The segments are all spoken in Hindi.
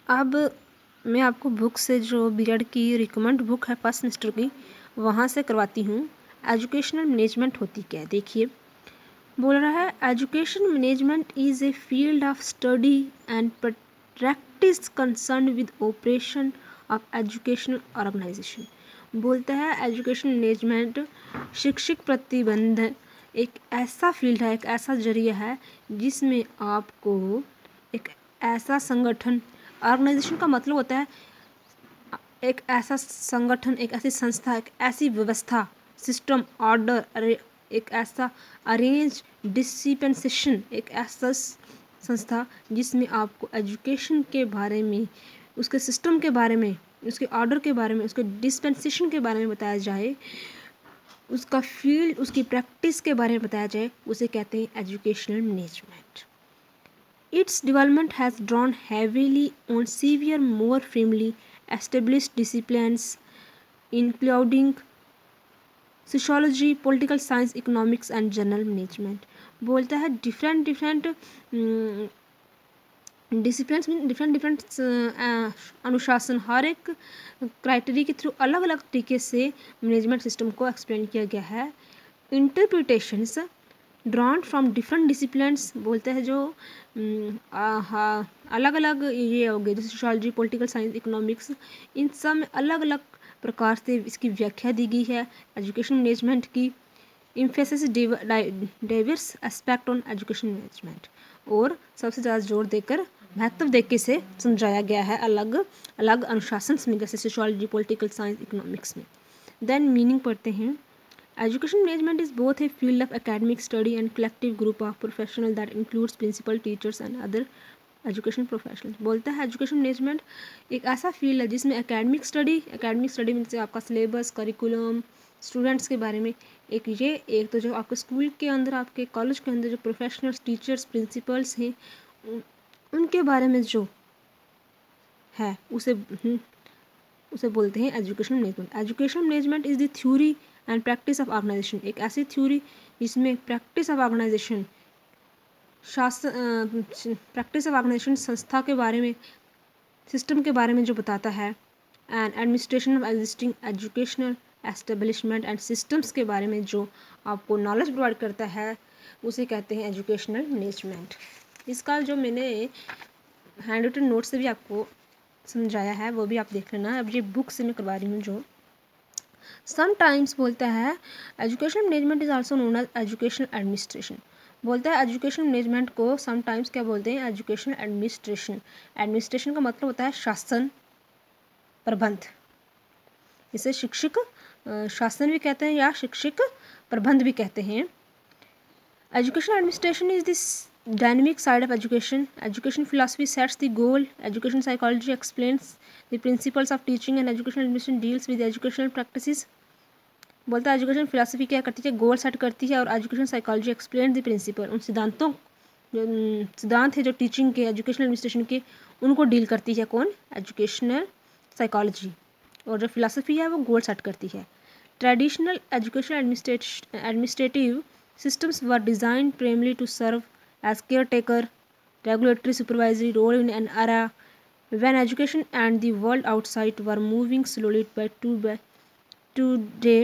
अब मैं आपको बुक से जो बीएड की रिकमेंड बुक है फर्स्ट सेमेस्टर की वहाँ से करवाती हूँ। एजुकेशनल मैनेजमेंट होती क्या है देखिए। बोल रहा है education management is a field of study and practice concern with operation of educational organization. बोलता है एजुकेशन मैनेजमेंट शिक्षक प्रतिबंध एक ऐसा फील्ड है, एक ऐसा जरिया है जिसमें आपको एक ऐसा संगठन, ऑर्गेनाइजेशन का मतलब होता है एक ऐसा संगठन, एक ऐसी संस्था, एक ऐसी व्यवस्था, सिस्टम, ऑर्डर, एक ऐसा अरेंज डिसिपेंसेशन, एक ऐसा संस्था जिसमें आपको एजुकेशन के बारे में, उसके सिस्टम के बारे में, उसके ऑर्डर के बारे में, उसके डिस्पेंसेशन के बारे में बताया जाए, उसका फील्ड, उसकी प्रैक्टिस के बारे में बताया जाए, उसे कहते हैं educational management. Its development has drawn heavily on severe, more firmly established disciplines, including sociology, political science, economics, and general management. बोलता है different डिसिप्लिन्स में डिफरेंट अनुशासन, हर एक क्राइटेरिया के थ्रू अलग अलग तरीके से मैनेजमेंट सिस्टम को एक्सप्लेन किया गया है। Interpretations drawn from different disciplines, बोलते हैं जो अलग अलग ये हो गए जैसे सोशोलॉजी, पॉलिटिकल साइंस, इकोनॉमिक्स, इन सब में अलग अलग प्रकार से इसकी व्याख्या दी गई है एजुकेशन मैनेजमेंट की। Emphasis diverse aspect on education management, और सबसे ज़्यादा जोर देकर महत्व देके से समझाया गया है अलग अलग अनुशासन में, जैसे सोशोलॉजी, पॉलिटिकल साइंस, इकोनॉमिक्स में। देन मीनिंग पढ़ते हैं। Education management is both a field of academic study and collective group of professionals that includes principal, teachers and other education professional. बोलता है एजुकेशन मैनेजमेंट एक ऐसा फील्ड है जिसमें एकेडमिक स्टडी में जैसे आपका सिलेबस, करिकुलम, स्टूडेंट्स के बारे में, एक तो जो आपके स्कूल के अंदर, आपके कॉलेज के अंदर जो प्रोफेशनल्स, टीचर्स, प्रिंसिपल्स हैं उनके बारे में जो है उसे बोलते हैं education management. Education management is the theory and practice of organization, एक ऐसी थ्योरी जिसमें practice of organization, practice of organization संस्था के बारे में, सिस्टम के बारे में जो बताता है, and administration of existing educational establishment and systems के बारे में जो आपको नॉलेज प्रोवाइड करता है, उसे कहते हैं एजुकेशनल मैनेजमेंट। इसका जो मैंने हैंड रिटन नोट से भी आपको समझाया है वो भी आप देख लेना। अब ये बुक से मैं करवा रही हूँ। जो समटाइम्स बोलता है education management is also known as educational administration. बोलता है एजुकेशन मैनेजमेंट को समटाइम्स क्या बोलते हैं, एजुकेशनल एडमिनिस्ट्रेशन। एडमिनिस्ट्रेशन का मतलब होता है शासन, प्रबंध। इसे शिक्षक शासन भी कहते हैं या शिक्षक प्रबंध भी कहते हैं। Education administration is this dynamic side of education. Education philosophy sets the goal. Education psychology explains the principles of teaching, and educational administration deals with educational practices. बोलता है एजुकेशन फिलासफी क्या करती है, गोल सेट करती है, और education psychology explain the principle, उन सिद्धांतों जो सिद्धांत है जो टीचिंग के, एजुकेशनल एडमिनिस्ट्रेशन के, उनको डील करती है कौन, एजुकेशनल साइकोलॉजी, और जो फिलासफी है वो गोल सेट करती है। Traditional educational administrative systems were designed primarily to serve as caretaker, regulatory, supervisory role in an era when education and the world outside were moving slowly by today.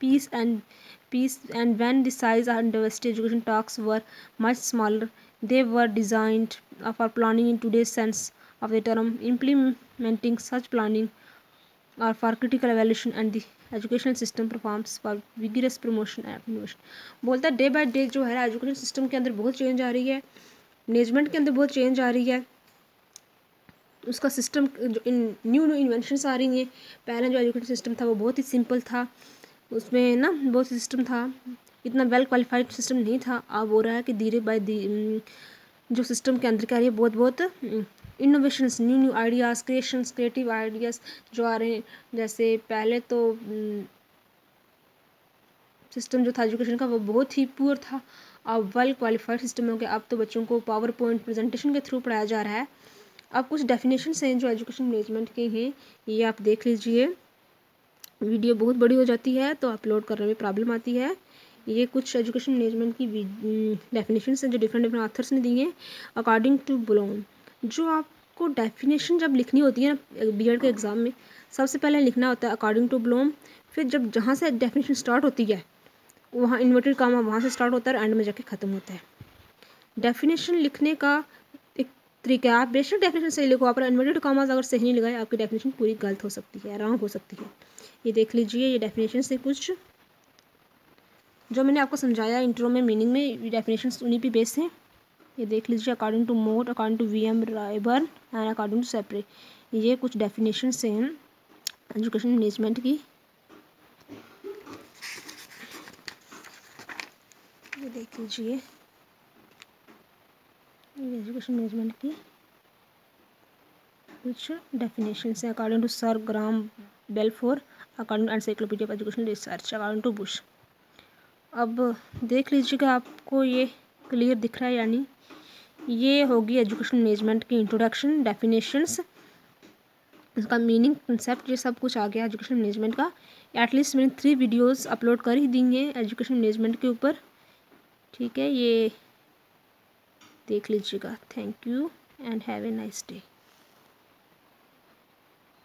Peace and when the size and diversity education talks were much smaller, they were designed for planning in today's sense of the term. Implementing such planning or for critical evaluation and the educational system performs for vigorous promotion and innovation. बोलता है डे बाय डे जो है एजुकेशन सिस्टम के अंदर बहुत चेंज आ रही है, मैनेजमेंट के अंदर बहुत चेंज आ रही है, उसका सिस्टम जो न्यू इन्वेंशंस आ रही हैं। पहले जो एजुकेशन सिस्टम था वो बहुत ही सिंपल था, उसमें ना बहुत सिस्टम था, इतना वेल क्वालिफाइड सिस्टम नहीं था। अब हो रहा है कि धीरे बाय जो सिस्टम के अंदर क्या आ रही है, बहुत innovations, new ideas, creative ideas जो आ रहे हैं। जैसे पहले तो सिस्टम जो था एजुकेशन का वो बहुत ही पुअर था, अब वेल क्वालिफाइड सिस्टम हो गया। अब तो बच्चों को पावर पॉइंट प्रेजेंटेशन के थ्रू पढ़ाया जा रहा है। अब कुछ डेफिनेशंस हैं जो एजुकेशन मैनेजमेंट के हैं, ये आप देख लीजिए। वीडियो बहुत बड़ी हो जाती है तो अपलोड करने में प्रॉब्लम आती है। ये कुछ एजुकेशन मैनेजमेंट की डेफिनेशंस हैं जो डिफरेंट ऑथर्स ने दी हैं। अकॉर्डिंग टू ब्लूम, जो आप आपको डेफिनेशन जब लिखनी होती है ना बीएड के एग्ज़ाम में, सबसे पहले लिखना होता है अकॉर्डिंग टू ब्लूम। फिर जब जहाँ से डेफिनेशन स्टार्ट होती है वहाँ इन्वर्टेड कामा वहाँ से स्टार्ट होता है और एंड में जाके ख़त्म होता है। डेफिनेशन लिखने का एक तरीका है, आप बेशक डेफिनेशन सही लिखो, आप इन्वर्टेड कामाज अगर सही नहीं लगाए आपकी डेफिनेशन पूरी गलत हो सकती है, रॉन्ग हो सकती है। ये देख लीजिए, ये डेफिनेशन से कुछ जो मैंने आपको समझाया इंट्रो में मीनिंग में, डेफिनेशन उन्हीं पे बेस्ड हैं। ये देख लीजिए, according to Mort, according to V M Ryburn and according to सेपरे, ये कुछ डेफिनेशन से हैं एजुकेशन मैनेजमेंट की। ये देख लीजिए, ये एजुकेशन मैनेजमेंट की कुछ डेफिनेशन हैं according to sir Graham Balfour, according to encyclopedia of education research, according to Bush. अब देख लीजिएगा आपको ये क्लियर दिख रहा है या नहीं। ये होगी एजुकेशन मैनेजमेंट की इंट्रोडक्शन, डेफिनेशंस, इसका मीनिंग, कंसेप्ट, ये सब कुछ आ गया एजुकेशन मैनेजमेंट का। एटलीस्ट मैंने 3 वीडियोस अपलोड कर ही दी हैं एजुकेशन मैनेजमेंट के ऊपर, ठीक है। ये देख लीजिएगा। Thank you and have a nice day.